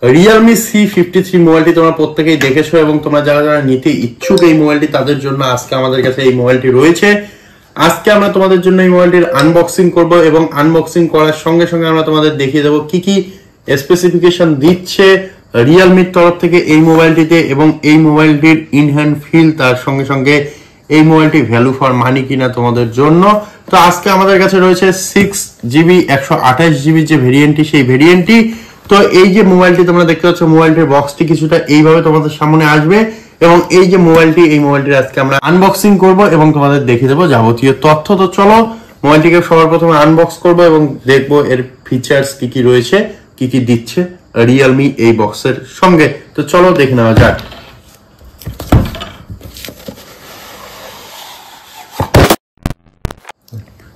Realme C53 মোবাইলটি তোমরা প্রত্যেকেই দেখেছো এবং তোমরা যারা যারা নিতে ইচ্ছুক এই মোবাইলটি তাদের জন্য আজকে আমাদের কাছে এই মোবাইলটি রয়েছে। আজকে আমরা তোমাদের জন্য এই মোবাইলটির আনবক্সিং করব এবং আনবক্সিং করার সঙ্গে সঙ্গে আমরা তোমাদের দেখিয়ে দেবো কি কি স্পেসিফিকেশন দিচ্ছে Realme তরফ থেকে এই মোবাইলটিতে এবং এই মোবাইলটির ইন হ্যান্ড ফিল, তার সঙ্গে সঙ্গে এই মোবাইলটি ভ্যালু ফর মানি কিনা তোমাদের জন্য। তো আজকে আমাদের কাছে রয়েছে 6GB 128GB যে ভেরিয়েন্টটি, সেই ভেরিয়েন্টটি। তো এই যে মোবাইলটি তোমরা দেখতে পাচ্ছ, মোবাইলটির বক্সটি কিছুটা এইভাবে তোমাদের সামনে আসবে এবং এই যে মোবাইলটি, এই মোবাইলটির আজকে আমরা আনবক্সিং করব এবং তোমাদের দেখিয়ে দেবো যাবতীয় তথ্য। তো চলো মোবাইলটিকে সবার প্রথমে আনবক্স করব এবং দেখবো এর ফিচার্স কি কি রয়েছে, কি কি দিচ্ছে Realme এই বক্সের সঙ্গে। তো চলো দেখে নেওয়া যাক।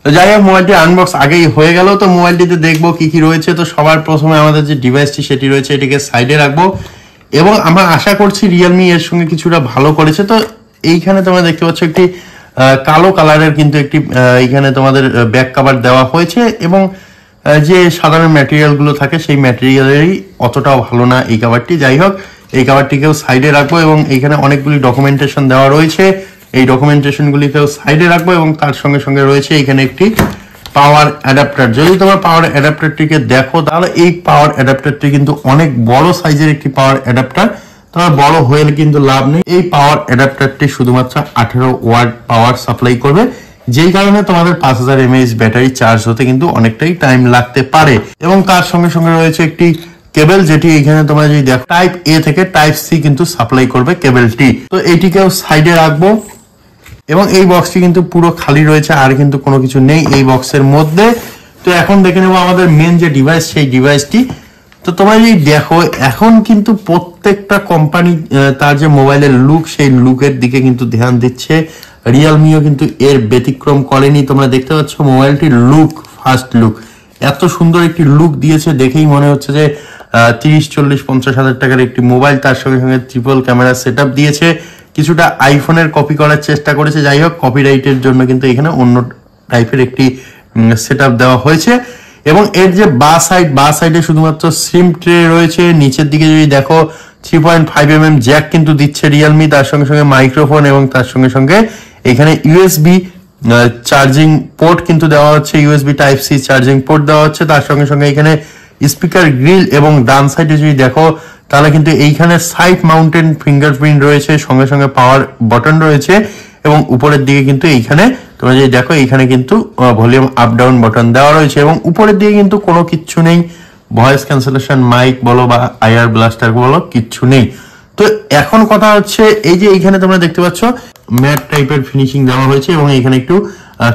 তো যাই হোক, মোবাইলটি আনবক্স আগেই হয়ে গেল। তো মোবাইলটিতে দেখবো কি কি রয়েছে। তো সবার প্রথমে আমাদের যে ডিভাইসটি সেটি রয়েছে, এটিকে সাইডে রাখবো এবং আমরা আশা করছি Realme এর সঙ্গে কিছুটা ভালো করেছে। তো এইখানে তোমরা দেখতে পাচ্ছ একটি কালো কালারের কিন্তু একটি এইখানে তোমাদের ব্যাক কভার দেওয়া হয়েছে এবং যে সাধারণ ম্যাটেরিয়াল গুলো থাকে সেই ম্যাটেরিয়ালেরই অতটাও ভালো না এই কভারটি। যাই হোক, এই কভারটিকেও সাইডে রাখবো এবং এইখানে অনেকগুলি ডকুমেন্টেশন দেওয়া রয়েছে, এই ডকুমেন্টেশন গুলিকেও সাইডে রাখবো এবং তার সঙ্গে সঙ্গে রয়েছে এখানে একটি পাওয়ার অ্যাডাপ্টার। যদি তোমরা পাওয়ার অ্যাডাপ্টারটিকে দেখো তাহলে এই পাওয়ার অ্যাডাপ্টারটি কিন্তু অনেক বড় সাইজের একটি পাওয়ার অ্যাডাপ্টার। তোমার বড় হয়ে কিন্তু লাভ নেই। এই পাওয়ার অ্যাডাপ্টারটি শুধুমাত্র 18 ওয়াট পাওয়ার সাপ্লাই করবে, যেই কারণে তোমাদের 5000 mAh ব্যাটারি চার্জ হতে কিন্তু অনেকটাই টাইম লাগতে পারে। এবং তার সঙ্গে সঙ্গে রয়েছে একটি কেবল, যেটি এখানে তোমরা যদি দেখো টাইপ এ থেকে টাইপ সি কিন্তু সাপ্লাই করবে কেবলটি। তো এইটিকেও সাইডে রাখবো এবং এই বক্সটি কিন্তু পুরো খালি রয়েছে, আর কিন্তু কোনো কিছু নেই এই বক্সের মধ্যে। তো এখন দেখে নেবো আমাদের মেন যে ডিভাইস, সেই ডিভাইসটি। তো তোমরা যদি দেখো এখন কিন্তু প্রত্যেকটা কোম্পানি তার যে মোবাইলের লুক, সেই লুকের দিকে কিন্তু ধ্যান দিচ্ছে। Realmeও কিন্তু এর ব্যতিক্রম করেনি। তোমরা দেখতে পাচ্ছ মোবাইলটির লুক, ফার্স্ট লুক এত সুন্দর একটি লুক দিয়েছে, দেখেই মনে হচ্ছে যে 30, 40, 50 হাজার টাকার একটি মোবাইল। তার সঙ্গে সঙ্গে ট্রিপল ক্যামেরা সেটআপ দিয়েছে, কিছুটা আইফোনের কপি করার চেষ্টা করেছে। যাই হোক, কপিরাইটের জন্য কিন্তু এখানে অন্য টাইপের একটি সেটআপ দেওয়া হয়েছে। এবং এর যে বা সাইডে শুধুমাত্র সিম ট্রে রয়েছে। নিচের দিকে যদি দেখো 3.5mm জ্যাক কিন্তু দিচ্ছে Realme, তার সঙ্গে সঙ্গে মাইক্রোফোন এবং তার সঙ্গে সঙ্গে এখানে ইউএসবি চার্জিং পোর্ট কিন্তু দেওয়া হচ্ছে, USB type C charging port দেওয়া হচ্ছে। তার সঙ্গে সঙ্গে এখানে স্পিকার গ্রিল এবং ডান সাইডে যদি দেখো তাহলে কিন্তু এইখানে সাইড মাউন্টেন ফিঙ্গারপ্রিন্ট রয়েছে, সঙ্গে সঙ্গে পাওয়ার বাটন রয়েছে এবং উপরের দিকে কিন্তু এইখানে তোমরা যদি দেখো এইখানে কিন্তু ভলিউম আপ ডাউন বাটন দেওয়া রয়েছে এবং উপরের দিকে কিন্তু কোনো কিচ্ছু নেই, ভয়েস ক্যান্সেলেশন মাইক বলো বা আইআর ব্লাস্টার বলো কিচ্ছু নেই। তো এখন কথা হচ্ছে এই যে এইখানে তোমরা দেখতে পাচ্ছ ম্যাট টাইপের ফিনিশিং দেওয়া হয়েছে এবং এখানে একটু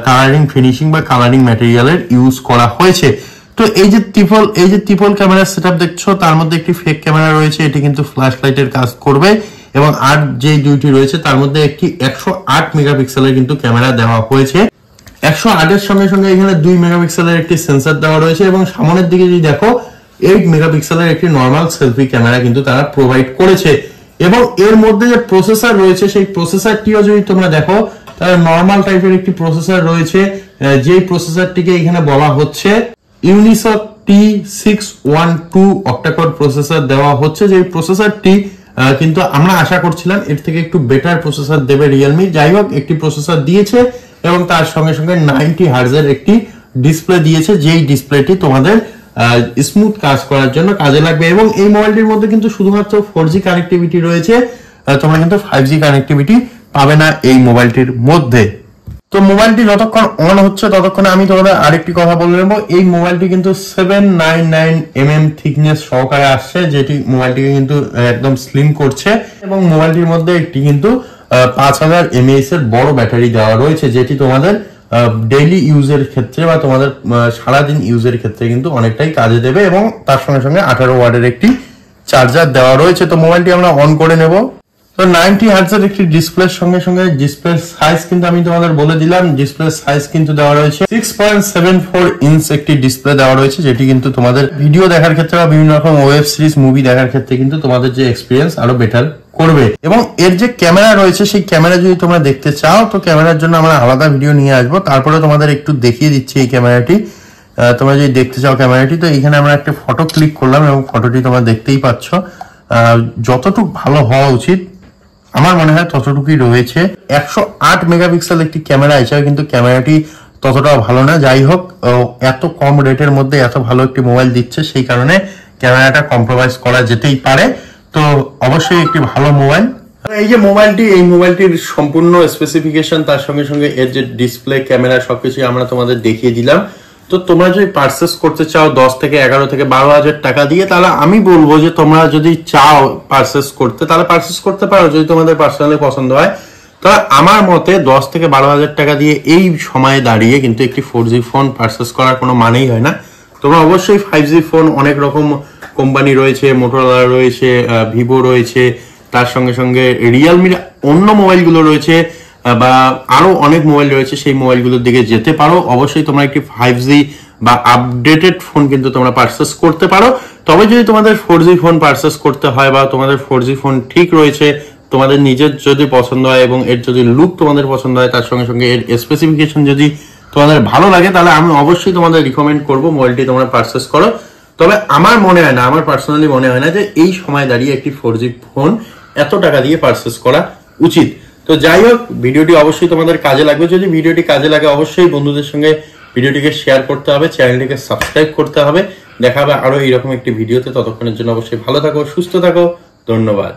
কালারিং ফিনিশিং বা কালারিং ম্যাটেরিয়ালের ইউজ করা হয়েছে। তো এই যে ট্রিপল ক্যামেরা সেটআপ দেখছো, তার মধ্যে একটি ফেক ক্যামেরা রয়েছে, এটি কিন্তু ফ্ল্যাশ লাইটের কাজ করবে এবং আর যে দুইটি রয়েছে তার মধ্যে একটি 108 মেগাপিক্সেলের কিন্তু ক্যামেরা দেওয়া হয়েছে। 108 এর সঙ্গে সঙ্গে এখানে 2 মেগাপিক্সেলের একটি সেন্সর দেওয়া রয়েছে এবং সামনের দিকে যদি দেখো 8 মেগাপিক্সেলের একটি নর্মাল সেলফি ক্যামেরা কিন্তু তারা প্রোভাইড করেছে। এবং এর মধ্যে যে প্রসেসর রয়েছে, সেই প্রসেসরটিও যদি তোমরা দেখো তাহলে নর্মাল টাইপের একটি প্রসেসর রয়েছে, যেই প্রসেসরটিকে এখানে বলা হচ্ছে ইউনিসক T612 অক্টাকোর প্রসেসর দেওয়া হচ্ছে। যে প্রসেসরটি কিন্তু আমরা আশা করছিলাম এর থেকে একটু বেটার প্রসেসর দেবে Realme। যাই হোক, একটি প্রসেসর দিয়েছে এবং তার সঙ্গে সঙ্গে 90 হার্টজের একটি ডিসপ্লে দিয়েছে, যেই ডিসপ্লেটি তোমাদের স্মুথ কাজ করার জন্য কাজে লাগবে। এবং এই মোবাইলটির মধ্যে কিন্তু শুধুমাত্র 4G কানেক্টিভিটি রয়েছে, তোমরা কিন্তু 5G কানেক্টিভিটি পাবে না এই মোবাইলটির মধ্যে। তো মোবাইলটি যতক্ষণ অন হচ্ছে ততক্ষণে আমি তোমাদের আরেকটি কথা বলে নেবো। এই মোবাইলটি কিন্তু 799mm থিকনেস সহকারে আসছে, যেটি মোবাইলটিকে কিন্তু একদম স্লিম করছে এবং মোবাইলটির মধ্যে একটি কিন্তু 5000 mAh এর বড় ব্যাটারি দেওয়া রয়েছে, যেটি তোমাদের ডেইলি ইউজের ক্ষেত্রে বা তোমাদের সারাদিন ইউজের ক্ষেত্রে কিন্তু অনেকটাই কাজে দেবে এবং তার সঙ্গে সঙ্গে 18 ওয়াটের একটি চার্জার দেওয়া রয়েছে। তো মোবাইলটি আমরা অন করে নেব। তো 90 হার্টজের একটি ডিসপ্লের সঙ্গে সঙ্গে ডিসপ্লের সাইজ কিন্তু আমি তোমাদের বলে দিলাম। ডিসপ্লের সাইজ কিন্তু দেওয়া রয়েছে 6.74 ইঞ্চ একটি ডিসপ্লে দেওয়া রয়েছে, যেটি কিন্তু তোমাদের ভিডিও দেখার ক্ষেত্রে বা বিভিন্ন রকম ওয়েব সিরিজ মুভি দেখার ক্ষেত্রে কিন্তু তোমাদের যে এক্সপিরিয়েন্স আরো বেটার করবে। এবং এর যে ক্যামেরা রয়েছে, সেই ক্যামেরা যদি তোমরা দেখতে চাও তো ক্যামেরার জন্য আমরা আলাদা ভিডিও নিয়ে আসবো, তারপরে তোমাদের একটু দেখিয়ে দিচ্ছি এই ক্যামেরাটি তোমরা যদি দেখতে চাও ক্যামেরাটি, তো এখানে আমরা একটা ফটো ক্লিক করলাম এবং ফটোটি তোমরা দেখতেই পাচ্ছ। যতটুকু ভালো হওয়া উচিত আমার মনে হয় ততটুকুই রয়েছে। 108 মেগাপিক্সেল একটি ক্যামেরা, এছাড়া কিন্তু ক্যামেরাটি ততটাও ভালো না। যাই হোক, এত কম রেটের মধ্যে এত ভালো একটি মোবাইল দিচ্ছে, সেই কারণে ক্যামেরাটা কম্প্রোমাইজ করা যেতেই পারে। তো অবশ্যই একটি ভালো মোবাইল। এই যে মোবাইলটি, এই মোবাইলটির সম্পূর্ণ স্পেসিফিকেশন, তার সঙ্গে সঙ্গে এর যে ডিসপ্লে, ক্যামেরা, সবকিছু আমরা তোমাদের দেখিয়ে দিলাম। তো তোমরা যদি পারচেস করতে চাও 10 থেকে 11 থেকে 12,000 টাকা দিয়ে, তাহলে আমি বলবো যে তোমরা যদি চাও পারচেস করতে, তাহলে পারচেস করতে পারো যদি তোমাদের পার্সোনালি পছন্দ হয়। তো আমার মতে 10 থেকে 12,000 টাকা দিয়ে এই সময়ে দাঁড়িয়ে কিন্তু একটি 4G ফোন পারচেস করার কোনো মানেই হয় না। তোমরা অবশ্যই 5G ফোন, অনেক রকম কোম্পানি রয়েছে, মোটরোলা রয়েছে, ভিভো রয়েছে, তার সঙ্গে সঙ্গে রিয়েলমির অন্য মোবাইলগুলো রয়েছে, বা আরো অনেক মোবাইল রয়েছে, সেই মোবাইলগুলোর দিকে যেতে পারো। অবশ্যই তোমরা একটি 5G বা আপডেটেড ফোন কিন্তু তোমরা পারচেস করতে পারো। তবে যদি তোমাদের 4G ফোন পারচেস করতে হয়, বা তোমাদের 4G ফোন ঠিক রয়েছে, তোমাদের নিজের যদি পছন্দ হয় এবং এর যদি লুক তোমাদের পছন্দ হয়, তার সঙ্গে সঙ্গে এর স্পেসিফিকেশন যদি তোমাদের ভালো লাগে, তাহলে আমি অবশ্যই তোমাদের রিকমেন্ড করবো মোবাইলটি তোমরা পারচেস করো। তবে আমার মনে হয় না, আমার পার্সোনালি মনে হয় না যে এই সময় দাঁড়িয়ে একটি 4G ফোন এত টাকা দিয়ে পারচেস করা উচিত। তো যাই হোক, ভিডিওটি অবশ্যই তোমাদের কাজে লাগবে। যদি ভিডিওটি কাজে লাগে, অবশ্যই বন্ধুদের সঙ্গে ভিডিওটিকে শেয়ার করতে হবে, চ্যানেলটিকে সাবস্ক্রাইব করতে হবে। দেখা হবে আরো এইরকম একটি ভিডিওতে। ততক্ষণের জন্য অবশ্যই ভালো থাকো, সুস্থ থাকো, ধন্যবাদ।